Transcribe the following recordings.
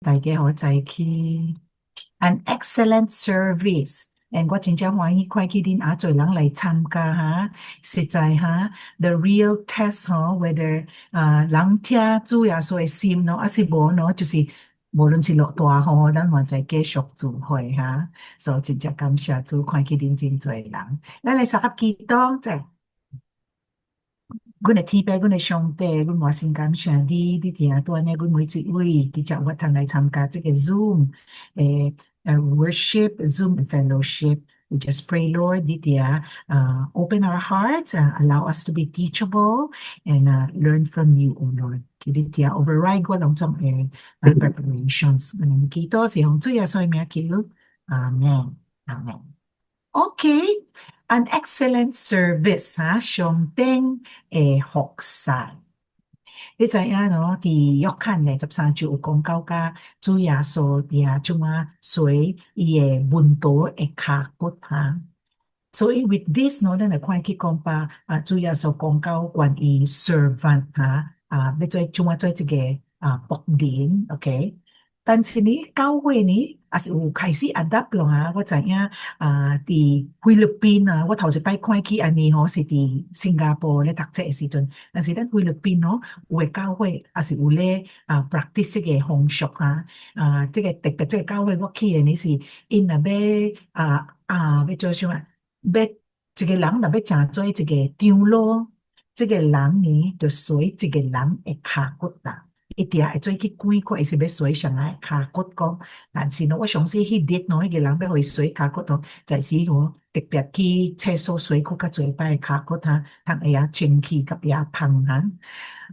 大家好，早起。An excellent service. And 我真正欢喜看见恁阿侪人来参加哈，实在哈 the real test 哈 whether 人听主耶稣的心咯，还是无咯，就是无论是落大吼，咱嘛在继续聚会哈，所以真正感谢主，看见恁真侪人。咱来三合祈祷者。阮的天父，阮的上帝，阮满心感谢你，你听拄安尼，阮每一位伫遮我通来参加这个 Zoom worship, Zoom fellowship. We just pray, Lord, 你there open our hearts, allow us to be teachable and learn from you, O Lord. 你there override 我拢种preparations. 我们祈祷是用主耶稣的名祈求。Amen. Amen. Okay.An excellent service 上顶的服侍。你知影咯，伫约翰的13章有讲到甲主耶稣伫遐怎么随伊的门徒的脚骨哈。所以 with this 咱来看去讲吧，主耶稣讲到关于 servant 哈，要做怎么做一个仆人 ，OK。但是呢，教会呢，也是有开始 adapt 咯哈。我知影伫菲律宾我头一摆看去安尼吼，是伫新加坡咧读册的时阵，但是咱菲律宾有的教会也是有咧practice 这个风俗哈。这个特别这个教会我去的呢是因若要做啥要一个人若要成做一个长老，这个人呢就随一个人的脚骨啦。一定会做去管看伊是要随上来脚骨讲，但是呢我相信迄日迄个人要互伊随脚骨就是特别去厕所随去较侪摆脚骨通会清气甲芳哈。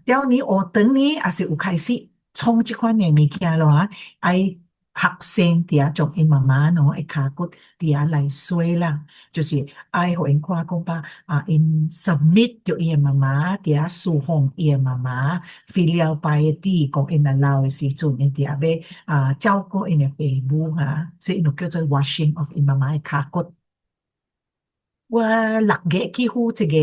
了呢学堂呢也是有开始创这款的物件咯哈，爱学生伫遐将因妈妈的脚骨伫遐来洗啦，就是爱互因看讲吧因 submit 着伊的妈妈伫遐侍奉伊的妈妈 filial piety 讲因老的时阵因伫遐要照顾因的父母哈，所以因叫做 washing of 因妈妈的脚骨。我6月去赴这个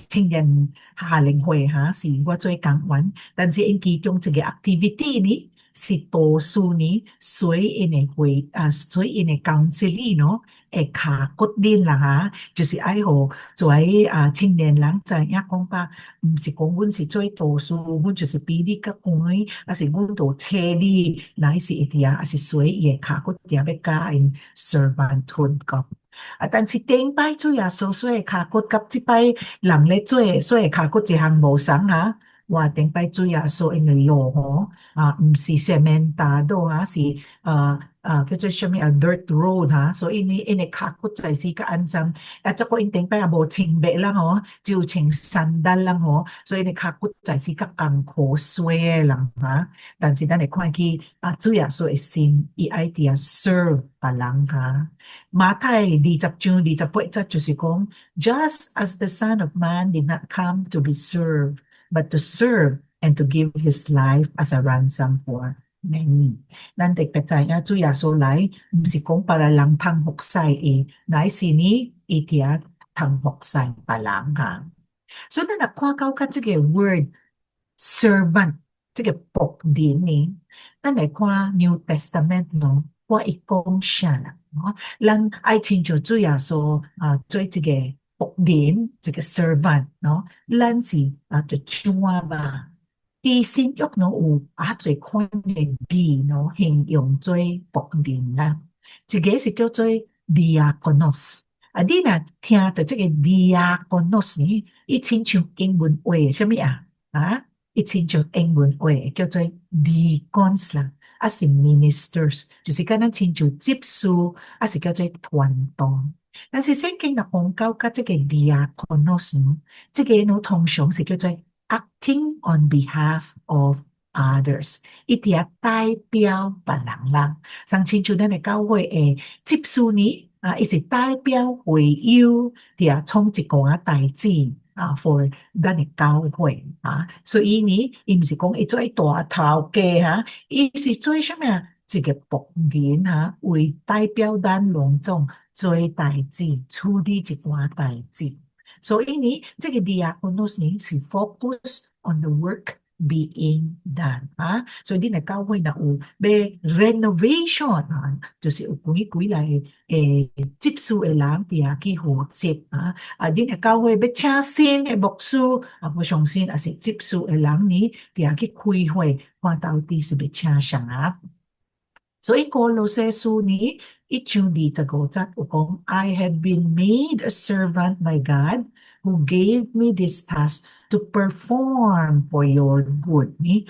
青年夏令会哈，是我做讲员，但是因其中一个 activity 呢是导师呢随因的会随因的council 咯会脚骨恁啦哈，就是爱互做青年人知影讲吧，毋是讲阮是做导师，阮就是比你较乖，还是阮就车你，乃是会伫还是随伊的脚骨伫要教因 servanthood 讲。但是顶摆主耶稣洗的脚骨甲这摆人咧做洗的脚骨一项无同哈。我顶摆主耶稣因的路吼毋是石面大道是叫做什么dirt road 哈，所以呢因的脚骨在是较安全。这个因顶摆也无穿襪啦吼，只有穿山丹啦吼，所以呢脚骨在是较艰苦洗的人哈。但是咱会看去主耶稣的心，伊爱伫遐 serve 别人哈。马太20章28节就是讲 Just as the Son of Man did not come to be served, but to serve and to give his life as a ransom for many. 咱特别知影主耶稣来，毋是讲别人通服侍伊，乃是呢伊伫遐通服侍别人哈。所以咱若看到这个 word servant 这个仆人呢，咱来看 New Testament 咯，看伊讲啥啦。咱爱亲像主耶稣做一个仆人，一个 servant 喏，咱是就像吧。伫新约有侪款的字形容做仆人啦，一个是叫做 diakonos。你若听到这个 diakonos 呢，伊亲像英文话什么伊亲像英文话叫做 deacons 啦，还是 ministers， 就是跟咱亲像执事，还是叫做传道。但是圣经若讲到甲这个 diakonos 这个通常是叫做 acting on behalf of others， 伊伫遐代表别人啦。像亲像咱的教会的执事呢伊是代表会友伫遐创一寡代志for 咱的教会所以呢伊毋是讲伊做大头家伊是做什么一个仆人为代表咱隆重做代志，处理一寡代志。所以呢这个 diakonos 呢是 focus on the work being done 啊，所以你若教会若有要 renovation 啊，就是有几来接受的人伫遐去负责啊，你若教会要请新的牧师我相信也是接受的人呢，伫遐去开会，看到底是要请啥。所以歌羅西書呢1章25節有講 I have been made a servant by God who gave me this task to perform for your good 呢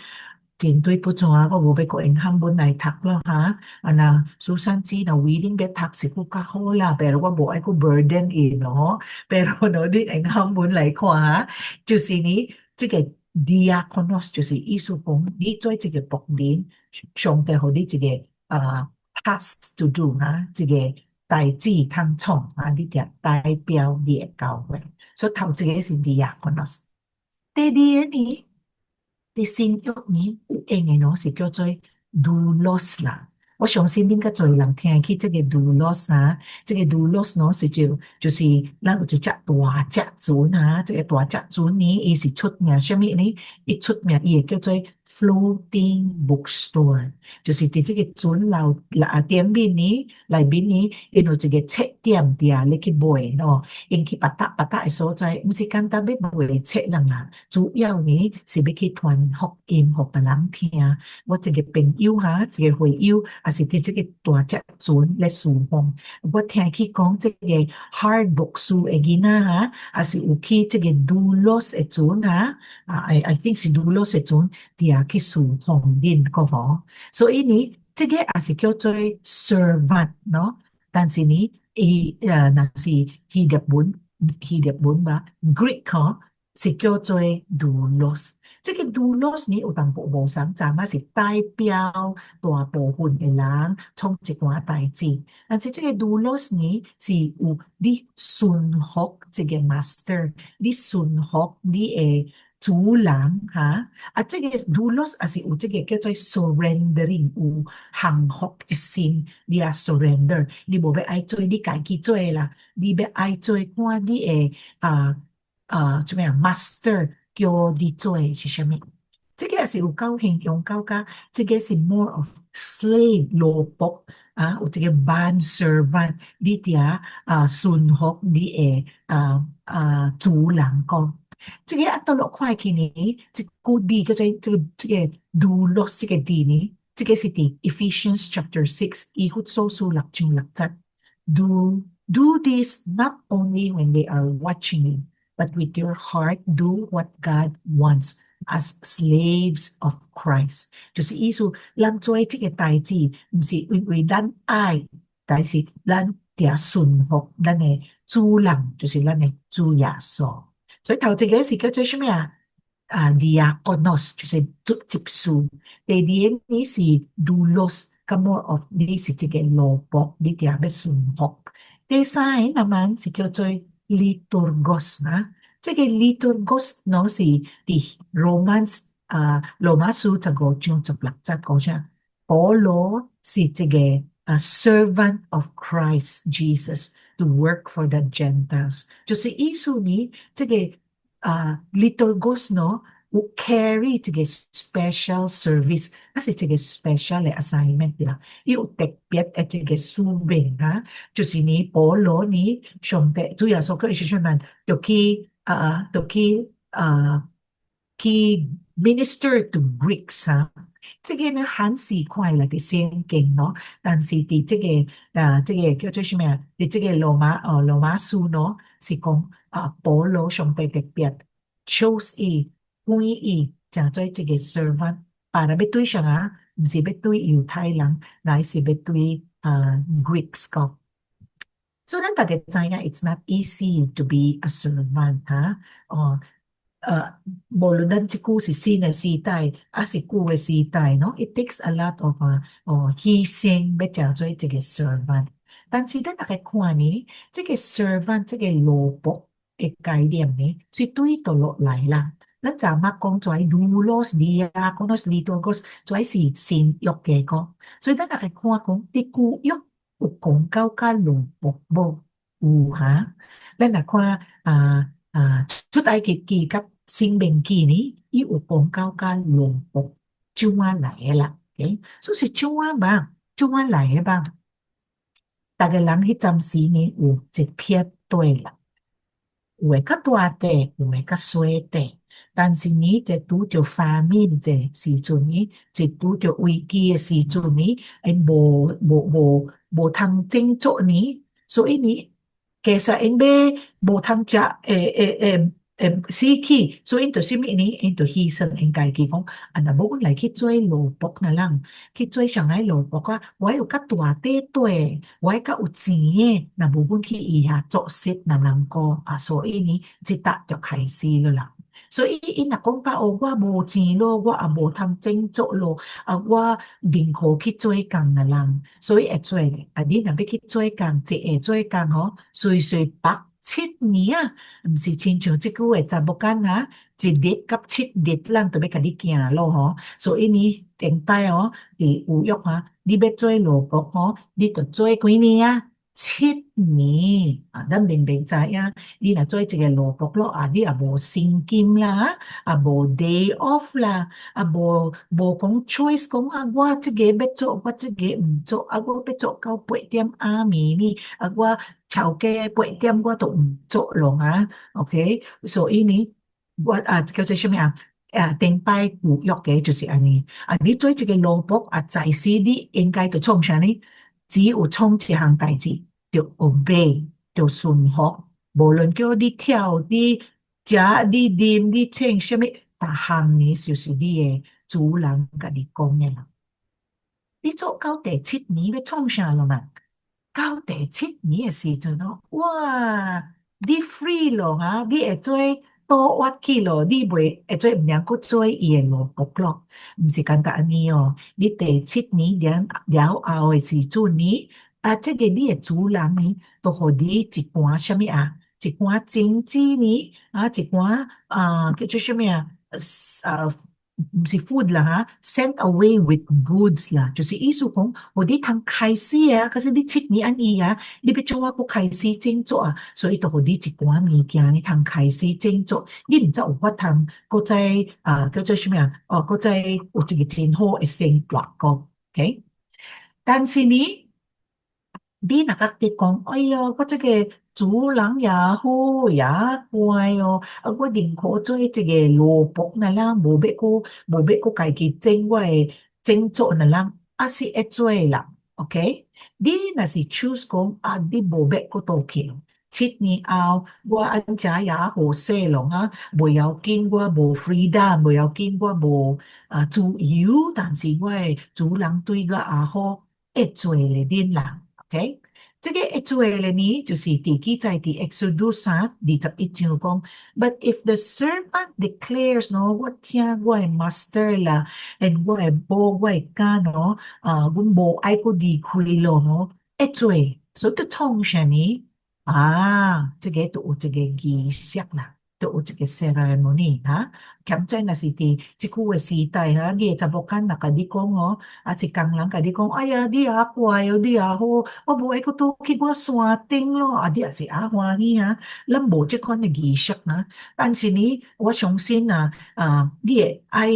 面對不錯我冇要個用漢文來讀咯哈那蘇珊姊那 willing 要讀是更加好啦 pero 我冇愛個 burden in 咯 pero 你用漢文來看哈就是呢這個 diakonos 就是意思講你做這個僕人上帝給你這個task to do 這個代志通創你就代表你的教會所以頭這個是 diakonos 第二呢第新約呢有用的呢是叫做 doulos 啦我相信恁較侪人聽起這個 doulos 這個 doulos 呢是就是咱有一隻大隻船這個大隻船呢它是出名什麼呢它出名它會叫做 floating bookstore 就是在這個船樓店面呢內面呢它有一個冊店裡你去買咯因去巴達的所在不是簡單要買冊人啦主要呢是要去傳福音給別人聽我這個朋友這個會友也是在這個大隻船來侍奉我聽佢講這個 hard book 書的囡仔也是有去這個 doulos 的船I think 是 doulos 的船底去侍奉恁個嗬所以呢這個也是叫做 servant 喏但是呢那是希臘文吧 Greek 是叫做 doulos 這個 doulos 呢有淡薄無相站是代表大部分的人從一段代志但是這個 doulos 呢是有你順服這個 master 你順服你的主人這個 doulos 也是有這個叫做 surrendering 有降服的心你要 surrender 你無要愛做你自己做啦你要愛做看你的怎麼樣 master 叫你做的是什麼這個也是有夠形容夠加這個是 more of slave 奴僕有這個 bond servant 你哋順服你的主人講這個倒落看起呢這個字叫做這個 doulos 這個字呢這個是在 Ephesians chapter 6以弗所書6章6節 do this not only when they are watching you but with your heart do what God wants as slaves of Christ 就是意思咱做這個代志不是因為咱愛但是咱要順服咱的主人就是咱的主耶穌所以頭這個是叫做什麼diakonos 就是接受第二呢是 doulos more of 你是這個奴僕你要順服第三那麼是叫做liturgos 這個 liturgos 呢是在羅馬書15章16節講啥保羅是這個servant of Christ Jesus to work for the Gentiles 就是意思呢這個liturgos 呢有 carry 這個 special service 那是這個 special 的 assignment 啦有特別的這個使命就是呢保羅呢上帝主要所講的是什麼就去minister to Greeks 這個呢很是快樂的聖經咯但是在這個叫做什麼在這個羅馬書呢是講保羅上帝特別 chose 關於講做這個 servant 把它要對上不是要對猶太人乃是要對Greeks 講所以咱大家知道 it's not easy to be a servant 無論咱這句是新的時代還是舊的時代 it takes a lot of 犧牲要做這個 servant 但是咱大家看呢這個 servant 這個奴僕的概念呢是對倒落來啦咱昨捌講做 doulos diakonos liturgos 做是新約嘅講所以咱大家看講啲舊約有講到甲奴僕無有咱來看出埃及記甲新兵器呢伊有讲到甲萝卜怎样来的啦 OK 所以是怎样吧怎样来的吧大家人迄阵时呢有一片对啦有诶较大地有诶较小地但是呢这拄着发明这时阵呢这拄着危机诶时阵呢无通整作呢所以呢其实因买无通食死去所以因就什么呢因就牺牲因家己讲若无阮来去做萝卜啦人去做上海萝卜啊我有较大地地我较有钱诶若无阮去伊遐做事人讲所以呢这搭就开始了啦所以伊若讲到我无钱咯我也无通整作咯我宁可去做工啦人所以会做的你若要去做工一下做工随随白7年毋是亲像这句话查某囡仔一日到7日咱就要甲你行咯所以呢顶摆伫有约你要做萝卜你就做几年7年咱明明知影你若做一个萝卜咯你也无薪金啦无 day off 啦无讲 choice 讲我这个要做我这个毋做我要做到8点暗暝呢我超过8点我都毋做咯OK 所以呢我叫做什么顶摆有约嘅就是安尼你做这个萝卜在时你应该就创啥呢只有创一项代志就 obey 就顺服无论叫你跳你食你啉你穿什么每项呢就是你的主人甲你讲的啦你做到第7年要创啥咯嘛到第7年的时阵哇你 free 咯你会做倒挖去咯你袂会做毋能够做伊的萝卜咯毋是简单安尼你第7年了后的时阵呢这个你的主人呢都互你一盘什么一盘金子呢一盘叫做什么毋是 food 啦send away with goods 啦就是意思讲互你通开始可是你7年安尼你要怎么去开始整作所以就互你一盘物件你通开始整作你毋知有法通搁再叫做什么搁再有一个真好的生活过 OK 但是呢你若甲你讲哎呀我这个主人也好也乖我宁可做一个萝卜啦无要去家己整我的整作啦是会做啦 OK 你若是 choose 讲你无要去倒去7年后我安这也好势咯不要紧我无 freedom 不要紧我无自由但是我的主人对我也好会做咧恁人 OK 这个会做咧呢就是第记载伫 Exodus 21章讲 But if the servant declares我听我的 master 啦 and 我的某我的囝阮无爱去离开咯会做所以就创啥呢这个就有一个仪式啦就有一个 ceremony 欠在若是伫这久的时代你的查某囝若甲你讲一工人甲你讲哎呀你也乖你也好我无爱去倒去我山顶咯你也是欢喜咱无这款的仪式但是呢我相信你会爱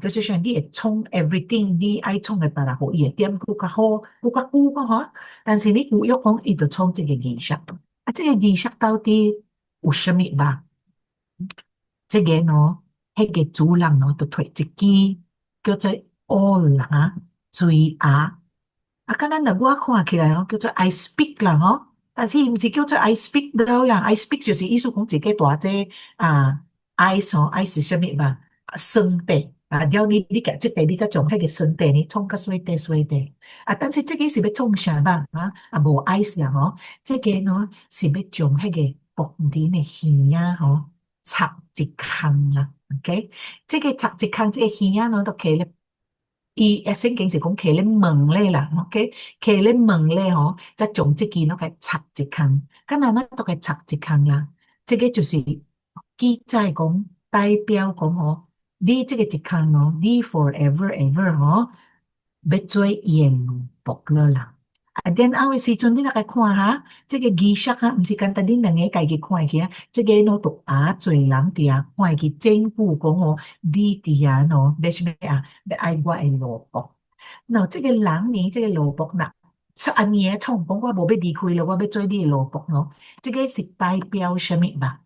叫做啥你会创 everything 你爱创的别人互伊会点更较好更较久但是你有约讲伊就创这个仪式这个仪式到底有什么吧这个那个主人就摕一支叫做 all 啦水鸭敢若我看起来叫做 I speak 啦但是毋是叫做 I speak 了啦 I speak 就是意思讲一个大这I 是什么吧酸地了你夹这地你才从那个酸地你冲到水地但是这个是要冲啥吧无 ice 啦这个是要将那个薄面的鱼插一空啦 OK 这个插一空这个鱼都起咧伊圣经是讲起咧门咧啦 OK 起咧门咧才将这个给插一空敢若咱都给插一空啦这个就是记载讲代表讲你这个一空你 forever ever要做盐卜了啦 then 后的时阵你若来看哈，这个仪式哈，毋是简单恁两个家己看去啊，这个喏都侪人伫遐看去政府讲哦，你伫遐喏要什么啊？要爱我的萝卜。喏，这个人呢，这个萝卜呐，安尼诶创讲我无要离开了，我要做你的萝卜喏，这个是代表什么吧？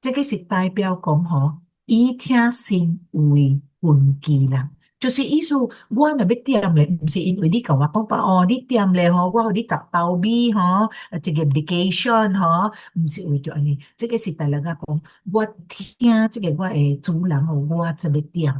这个是代表讲吼，伊听心为根基啦。就是意思，我若要点咧，毋是因为你甲我讲吧，哦，你点咧吼，我互你10包米吼，这个 vacation 吼，毋是为着安尼，这个是大家讲，我听这个我的主人吼，我才要点。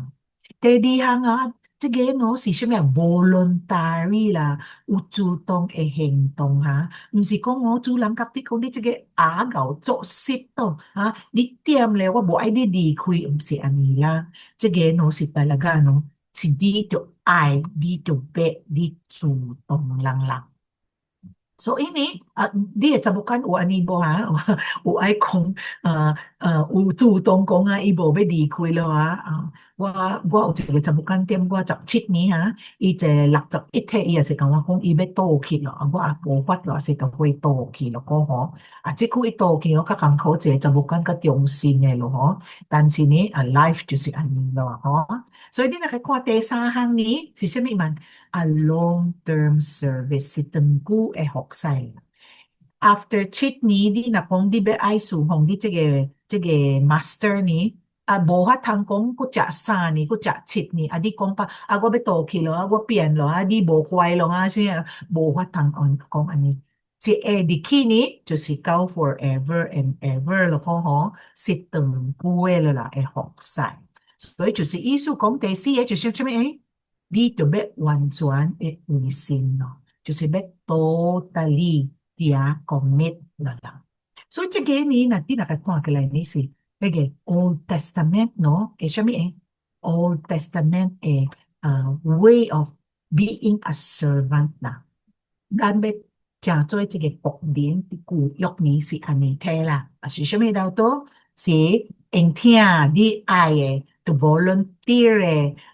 第二项啊，这个喏是什么 voluntary 啦，有主动的行动哈，毋是讲我主人甲你讲你这个牛作死咯，哈，你点咧，我无爱你离开，毋是安尼啦。这个喏是大家喏，是你着爱，你着要，你主动人啦。所以呢，你的查某囝有安尼无哈？有爱讲，有主动讲啊，伊无要离开咯啊。我有一个查某囝点我17年哈，伊这61岁，伊也是甲我讲，伊要倒去咯，我也无法咯，是甲会倒去咯，讲吼。这句一倒去，较艰苦一个查某囝较忠心的咯，吼。但是呢，life 就是安尼咯，吼。所以你若去看第三项呢，是什么嘛？long-term service 是长久的服侍。After 7年，你若讲你要爱侍奉你这个 master 呢，无法通讲佫食3年，佫食7年，你讲吧，我要倒去咯，我变咯，你无乖咯，啥无法通讲安尼。这个日期呢，就是到 forever and ever 咯，讲吼是长久的了啦，会服侍。所以就是意思讲第4个就是什么？你就要完全的为心咯，就是要 totally commit 了啦。所以这个呢，你若个看起来呢是那个 Old Testament 喏，诶什么？Old Testament 的way of being a servant 啦。咱要正做这个仆人的旧约呢是安尼睇啦，是什么道多？是应听你爱的，就 volunteer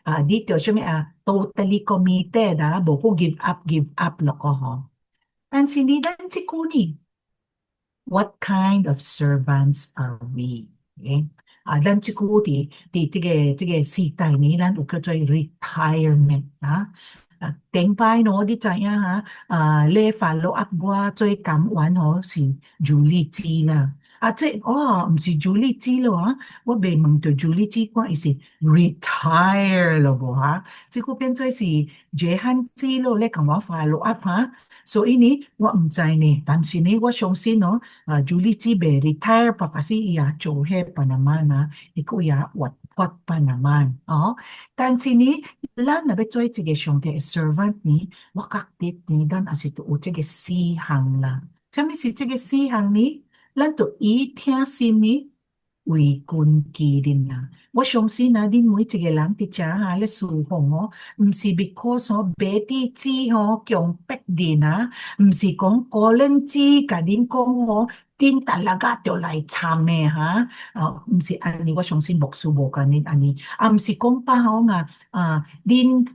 的，你就什么totally committed 无过 give up 咯个吼。但是呢，咱这句呢 ，What kind of servants are we？ 咱这句伫这个时代呢，咱有叫做 retirement 顶摆喏，你知影哈？你 follow up 我做感员吼是如例子啦。这毋是如例子咯我未问到如例子，我伊是 retire 咯无哈？这个变做是约翰子咯，咧甲我 follow up 所以呢，我毋知呢，但是呢，我相信如例子未 retire， 爸爸是伊也做迄班纳曼伊个也活班纳曼但是呢，咱若要做一个上帝的 servant 呢，我觉得呢，咱也是有这个4项啦。什么是这个4项呢？咱就以听心呢为根基的啦。我相信恁每一个人伫遮咧侍奉毋是 because 白弟子强迫恁毋是讲个人子甲恁讲恁大家就来参的毋是安尼，我相信牧师无甲恁安尼，毋是讲吧恁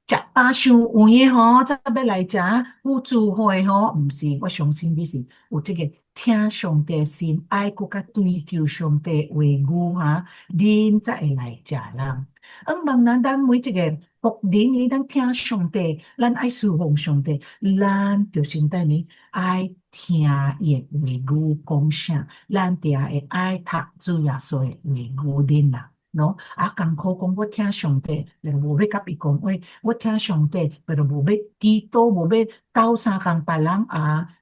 食饱伤圆的才要来食互助会毋是，我相信你是有这个听上帝心，爱搁较追求上帝话语恁才会来食啦。望咱每一个仆人咱听上帝，咱爱侍奉上帝，咱就先等呢爱听伊的话语讲啥，咱就会爱读主耶稣的话语恁啦。艰苦讲我听上帝，无要甲伊讲话，我听上帝，无要祈祷，无要斗相共别人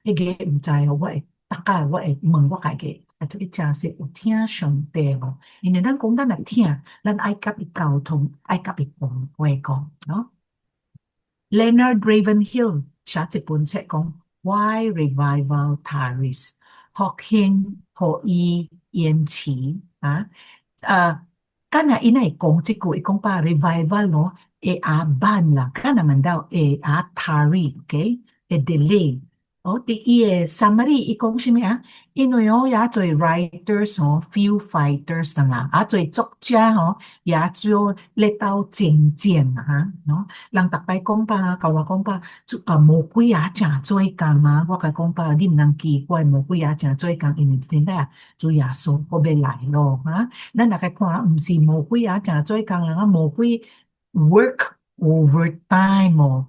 迄个毋知我会大家我会问我家己，这个真实有听上帝无？因为咱讲咱来听，咱爱甲伊沟通，爱甲伊讲话讲Leonard Ravenhill 写一本册讲 Why Revival Tarries， 福兴互伊延迟敢若伊会讲这句，伊讲把 revival 会慢啦，敢若问到会tarry，OK， 会 delay，第一个 summary 伊讲什么啊？因为也做 writers few fighters 啦，做作家也做咧到精简哈，人逐摆讲吧，甲我讲吧，魔鬼也正做工啊，我甲讲吧，你毋通奇怪，魔鬼也正做工，因为现在主耶稣要来咯，咱大概看，毋是魔鬼也正做工，人魔鬼 work overtime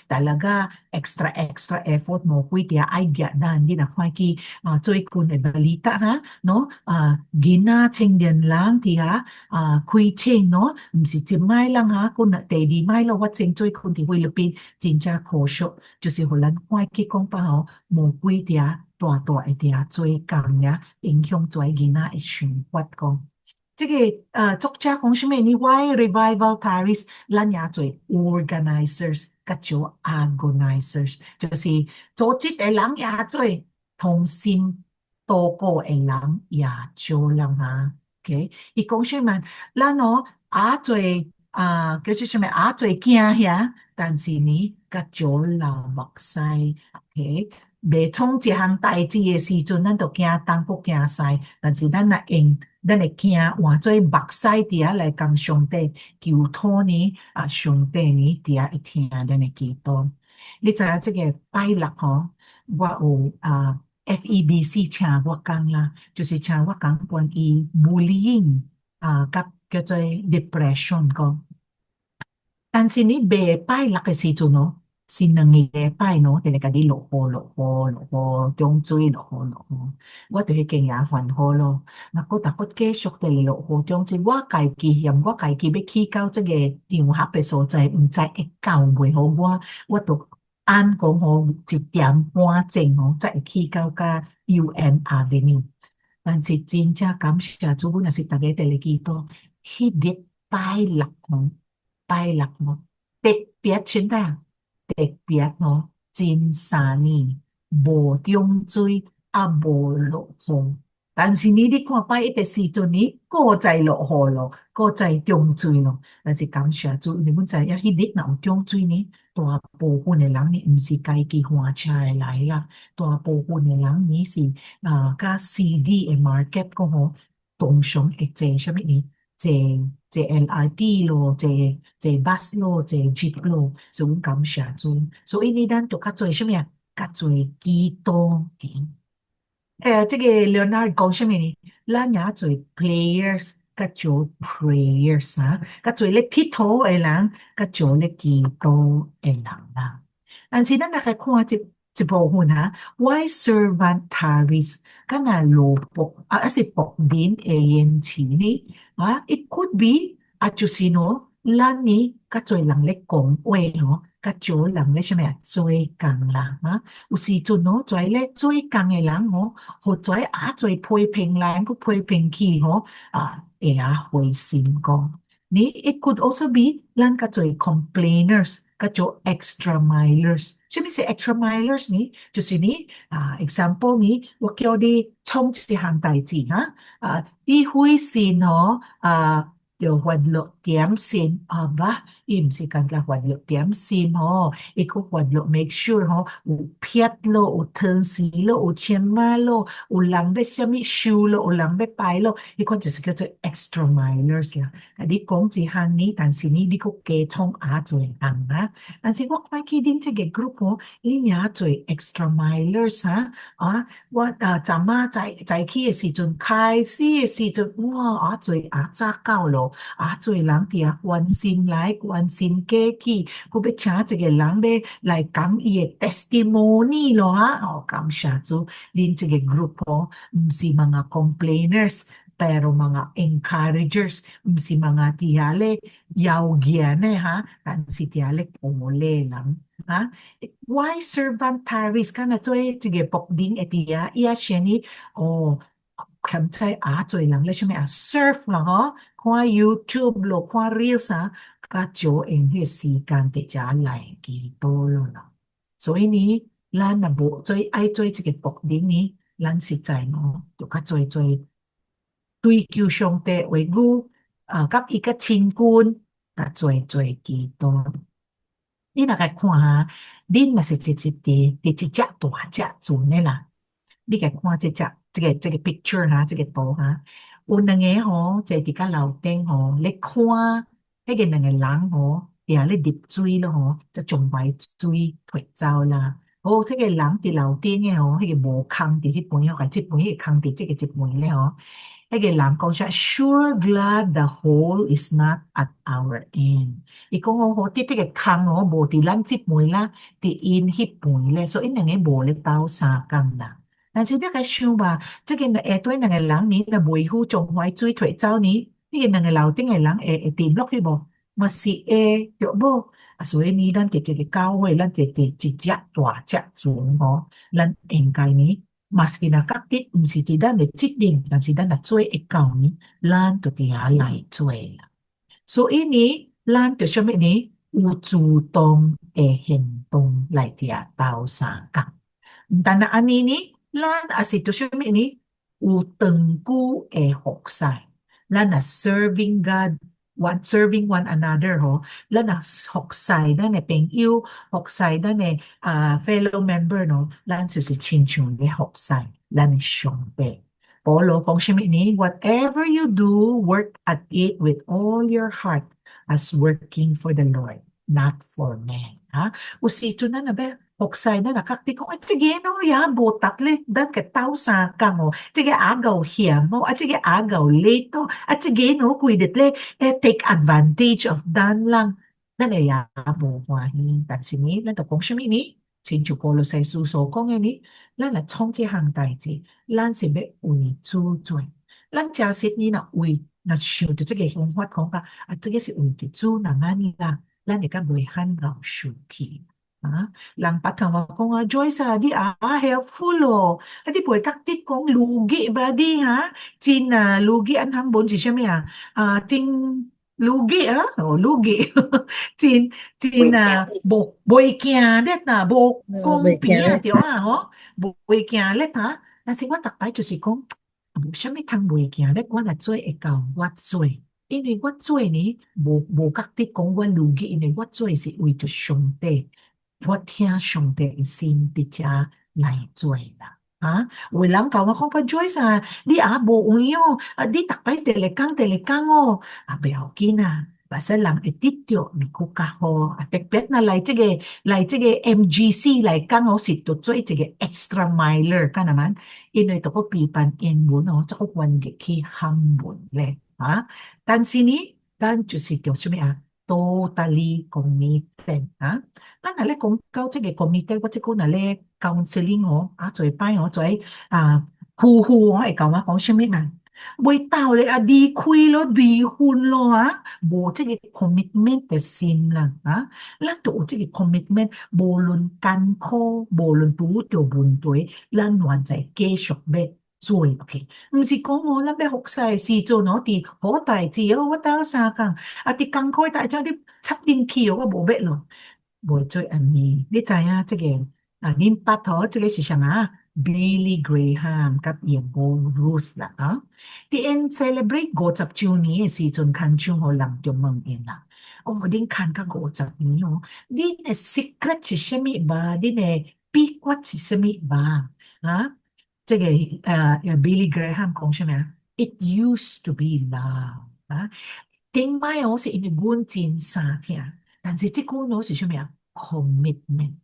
talaga extra effort mo kuya idea na hindi na kwaki joy kun e balita no gina chengdian lang tiya kui cheng no msi chimai lang kun na te di mai lo wat cheng joy kun ti Philippines jinja ko sho 就是荷兰kwaki kong pa mo kui tiya tua tua e tiya joy kang ya 影响joy gina e shun wat kong 这个作家讲什么呢 Why Revival Taris 咱也做 organizers 甲做 agonizers 就是组织的人也做同心祷告的人也做人OK 他讲什么咱也做叫做什么也做囝呀但是呢甲做老目屎 OK 袂创一项代志的时阵咱就惊东不惊西但是咱若用咱会惊换做目屎伫遐来讲上帝求托呢上帝呢伫遐会听咱的祈祷你知影这个拜六我有FEBC 请我讲啦就是请我讲关于 bullying 甲叫做 depression 讲但是你袂拜六的时阵是2个礼拜就会甲你落雨中水落雨我就迄间也还好咯若搁逐骨继续地落雨中水我家己嫌我家己要去到这个场合的所在毋知会到袂好我就按讲1点半钟才会去到甲 UN Avenue 但是真正感谢主阮也是大家在咧祈祷迄日拜六特别现在特别真3年无中水无落雨但是你看拜一的时阵搁再落雨咯搁再中水咯但是感谢主你们知影迄日若有中水大部分的人毋是家己换车的来啦大部分的人是甲 CD 的 market 讲同上会坐什么坐 LRT 咯坐 bus 咯坐 jeep 咯所以感谢主所以你咱就较做什么较做祈祷这个 Leonard 讲什么呢咱也做 players 甲做 prayers 甲做咧佚佗的人甲做咧祈禱的人啦但是咱来看一部分Why servant Taris 敢若落卜是卜面的言辭呢it could be 就是咱呢甲做人咧講話甲做人咧什麼做工啦有時陣做咧做工的人或者做批評來去批評去會灰心講it could also be 咱甲做 complainers 甲做 extra milers 什麼是 extra milers 呢就是呢example 呢我叫你創一項代志你灰心就發落點心吧伊毋是單單發落點心伊佫發落 make sure 有撇咯有湯匙咯有簽碼咯有人要什麼收咯有人要拜咯伊款就是叫做 extra milers 啦你講一項呢但是你佫加創做人但是我看見恁這個 group 恁也做 extra milers 我昨晚在去的時陣開始的時陣哇做早到咯做人伫關心來關心過去佫要請一個人要來講伊的 testimony 咯感謝主恁這個 group 毋是mga complainers pero mga encouragers 毋是mga伫遐咧謠言的但是伫遐咧鼓勵人Why servant Taris 敢若做一個僕人會伫遐伊也先呢兼在做人咧什麼surf 啦看 YouTube 咯看 Reels 甲少用迄時間佇遮來祈禱咯所以呢咱若無愛做一個僕人呢咱實在就較做追求上帝話語甲伊較親近甲做祈禱你若个看恁若是一只大只船的啦，你个看这个 picture 哈，这个图哈，有两个吼坐伫甲楼顶吼，咧看迄个两个人吼，定咧入水咯吼，则从怀水脱走啦。哦，这个人伫楼顶的吼，迄个无空伫迄边吼，这边迄个空伫这个一边咧吼。迄个人讲说 ，Sure glad the hole is not at our end。伊讲吼，吼，这个空吼无伫咱这边啦，伫因迄边咧，所以两个无咧斗相共啦。但是你个想吧，这个下底两个人呢，若袂赴从怀水脱走呢，迄个两个楼顶的人会沉落去无？嘛是会，对无？啊，所以呢，咱这个教会，咱一只大只船吼，咱应该呢。嘛是若角色毋是伫咱的责任，但是咱若做会到呢，咱就伫遐来做啦。所以呢，咱就啥物呢？有主动的行动来伫遐斗相共。毋但若安尼呢，咱也是就啥物呢？有长久的服侍，咱若 serving God。serving one another 吼，咱若服侍咱的朋友，服侍咱的fellow member 咯，咱就是亲像咧服侍咱的上帝。保罗讲什么呢 ？Whatever you do, work at it with all your heart, as working for the Lord, not for man。有時陣咱若要服侍，咱若角啲講，這個咯也無值咧，咱個鬥相共哦，這個也夠險哦，這個也夠累哦，這個咯規日咧take advantage of 咱人，咱會也無歡喜。但是呢，咱就講什麼呢？親像保羅西書所講的呢，咱若創這項代志，咱是要為主做。咱假設呢，若想到這個方法講法，這個是為着主人安尼啦，咱會較袂罕搞受氣。人捌同我講Joyce 你helpful 咯，你袂角啲講路記吧你真路記按行本是啥物真路記路記真袂驚咧無公平對吼，袂驚咧但是我逐擺就是講無啥物通袂驚咧，我若做會到我做，因為我做呢無角啲講我路記，因為我做是為着上帝。我聽上帝的心伫遮來做啦。有的人甲我講Joyce 你無用哦，你逐擺第二工哦，不要緊把使人會得到你更加好。特別來這個 MGC 來講哦，是就做一個 extra miler 干嘛？因為就個備辦英文哦，這個關鍵去韓文咧但是呢，咱就是叫什麼totally committed 咱若咧講到這個 committed， 我即個若咧 counseling 做擺做夫婦會甲我講什麼袂到咧離開咯，離婚咯無這個 commitment 的心啦咱都有這個 commitment， 無論艱苦，無論拄着問題，咱還在繼續要做 OK， 毋是講咱要服侍時陣佇好代志我鬥相共佇艱苦代志你插進去我無要咯，袂做安尼。你知影這個恁捌這個是啥Billy Graham 甲伊某 Ruth 啦佇因 celebrate 50周年的時陣，牽像人就問因啦，恁牽到50年恁的 secret 是啥物吧？恁的秘訣是啥物吧？這個Billy Graham 講什麼？It used to be love 頂擺是因為阮真相聽，但是這個是什麼？commitment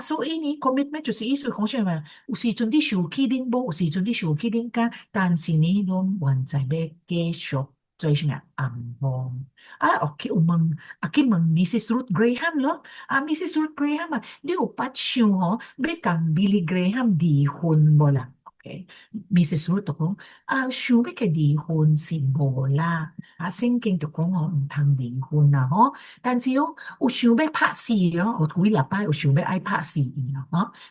所以呢 commitment 就是意思講什麼？有時陣你受氣恁某，有時陣你受氣恁囝，但是呢，阮還在要繼續做什麼紅夢去問去問 Mrs. Ruth Graham 咯Mrs. Ruth Graham 你有捌想要跟 Billy Graham 離婚無啦？Mrs. Ruth 就講想要嘅離婚是無啦聖經就講唔通離婚啦但是有想要拍死有幾禮拜有想要愛拍死伊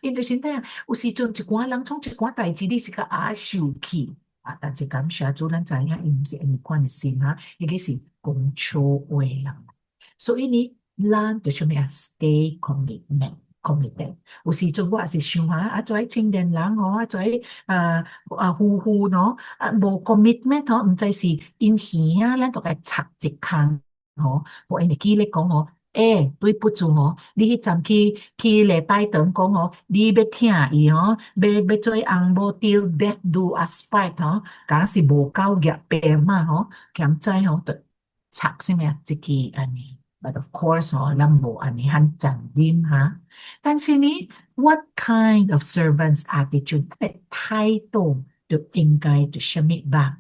因為現在有時陣一寡人創一寡代志你是個受氣但是感謝主咱知影伊毋是安尼款的心伊個是講錯話人所以呢咱就想要 stay committed 有時陣我也是想做青年人做夫婦無 commitment 毋知是因耳咱就該插一空互因會記咧講对不住你迄阵去礼拜堂讲你要听伊要做红无丢 death do us part 假是无够业病嘛兼知就插什么一支安尼 but of course 咱无安尼很正念但是呢 what kind of servant's attitude 态度就应该就什么吧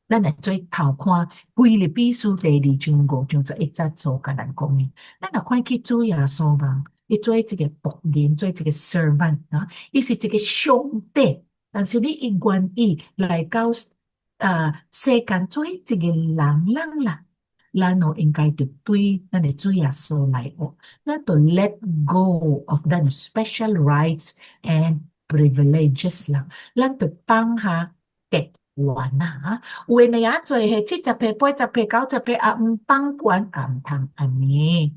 咱会做头看腓立比书第2章5章11节做甲咱讲的咱若看去主耶稣吧伊做一个仆人做一个 servant 伊是一个上帝但是你伊愿意来到世间做一个人啦咱应该就对咱的主耶稣来学咱就 let go of the special rights and privileges 啦咱就放下结完有的人做係70歲、80歲、90歲唔放管唔通安尼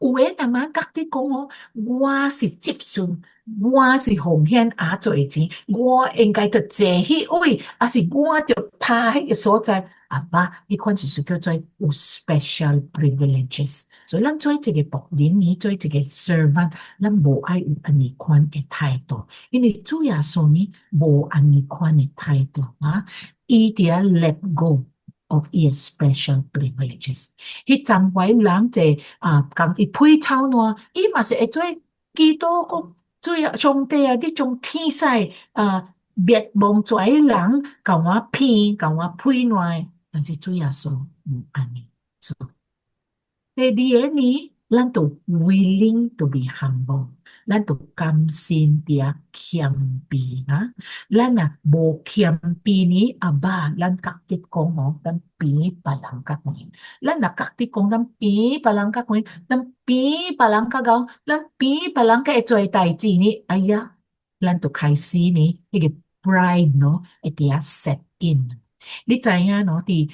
有的人嘛覺得講我是接順我是奉獻做錢我應該就坐迄位是我就拍迄個所在呢款是叫做有 special privileges 所以咱做一個僕人做一個 servant 咱無愛有安尼款的態度因為主耶穌呢無安尼款的態度伊就要 let go of his special privileges 迄陣位人就講伊配草呢伊嘛是會做基督主要上帝你將天使滅亡做人甲我騙甲我配爛但是主耶穌唔安尼做第二個呢咱就 willing to be humble 咱就甘心地謙卑咱無謙卑呢咱覺得講咱比別人較懸咱若覺得講咱比別人較懸咱比別人較高咱比別人較會做代志呢咱就開始呢迄個 pride 會底下 set in你知影伫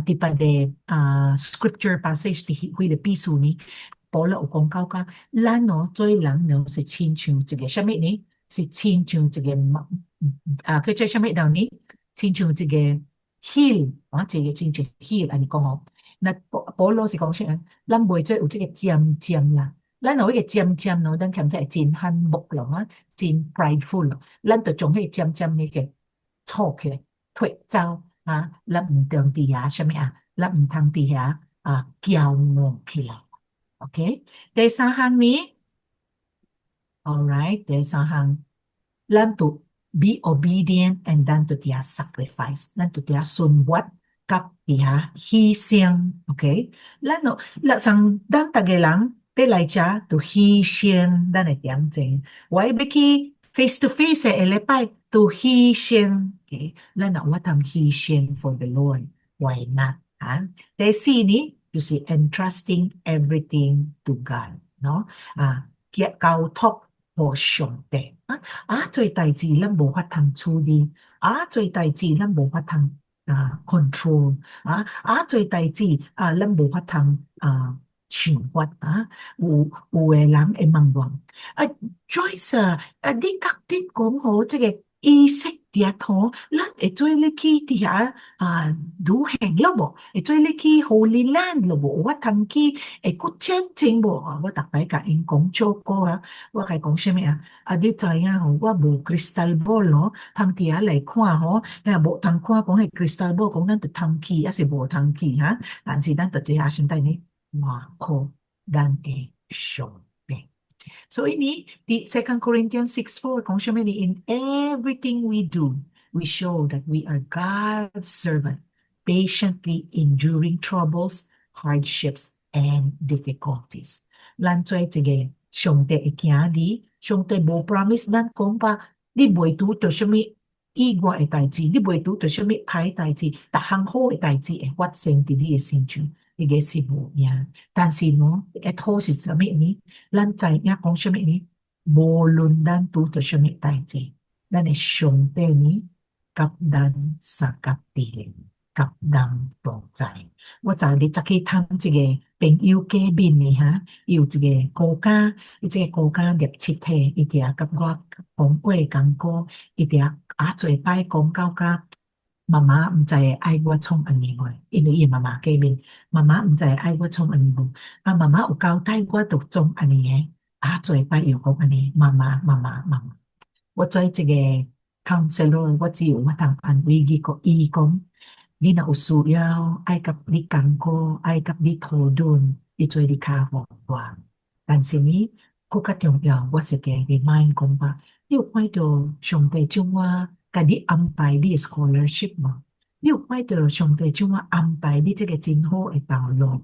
別個scripture passage 伫腓立比書呢保羅有講到咱做人是親像一個什麼呢是親像一個佢做什麼呢親像一個 hill 這個親像 hill 安尼講那保羅是講說咱袂做有這個尖尖啦咱有迄個尖尖咱欠在真漢木咯真 prideful 咱就將迄個尖尖呢個錯起來脫走咱唔當底下什麼咱唔通底下驕傲起來OK 第三項呢 alright 第三項咱就 be obedient and then 就底下 sacrifice 咱就底下順服甲底下犧牲 OK 咱大家人要來這就犧牲咱的點情我要去 face to face 的禮拜就犧牲咱若有通犧牲 for the Lord why not 第四呢就是 entrusting everything to God 交託給上帝做代志咱無法通處理做代志咱無法通control 做代志咱無法通想法有的人會問我Joyce 你覺得講這個意識底頭咱會做你去底下旅行了無會做你去 Holy Land 了無我通去會去前進無我逐擺甲因講照顧我甲伊講什麼你知影我無 crystal ball 通底下來看無通看講迄 crystal ball 講咱就通去還是無通去但是咱就底下先帶呢話靠咱的上帝所以呢the 2 Corinthians 6:4 講什麼呢 in everything we do we show that we are God's servant patiently enduring troubles hardships and difficulties 咱做一個上帝的兒子上帝無 promise 咱講吧你袂拄到什麼意外的代志你袂拄到什麼歹代志逐項好的代志會發生在你的身上那個是無影但是好是什麼呢咱知影講什麼呢無論咱拄到什麼代志咱的上帝呢甲咱三甲地靈甲咱同在我昨日去探一個朋友家面呢有一個國家這個國家17體伊就甲我講過講過伊就做擺講到妈妈唔知爱我创安尼无，因为伊妈妈见面，妈妈唔知爱我创安尼无，妈妈有交代我都创安尼诶，做摆又讲安尼，妈妈妈妈妈妈，我做一个 counselor， 我只有我通安慰伊讲，你若有需要爱甲你讲过，爱甲你讨论，你做你较好我。但是呢，更加重要，我是个 remind 讲吧，你有看到上帝怎么甲你安排你 scholarship 吗？你有看到上帝怎么安排你这个真好的道路？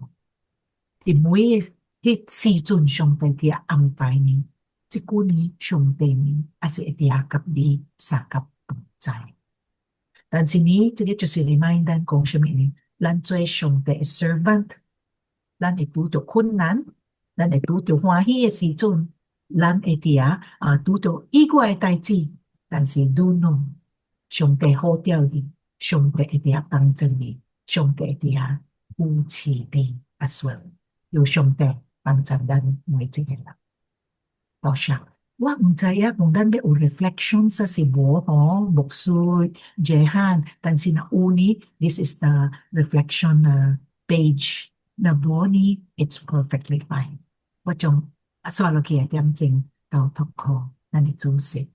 伫每个迄时阵，上帝伫安排你，即句呢，上帝呢，也是会伫甲你相甲同在。但是呢，这个就是 remind 咱讲什么呢？咱做上帝的 servant， 咱会拄到困难，咱会拄到欢喜的时阵，咱会伫拄到意外的代志，但是 do know 上帝好调你，上帝会伫帮助你，上帝会伫扶持你 as well， 有上帝帮助咱每一个人。多谢。我唔知影讲咱要有 reflection 實是無牧師 Jehan， 但是若有呢 this is the reflection page， 若無呢 it's perfectly fine。我將刷落去點睛到讀課，咱的主席。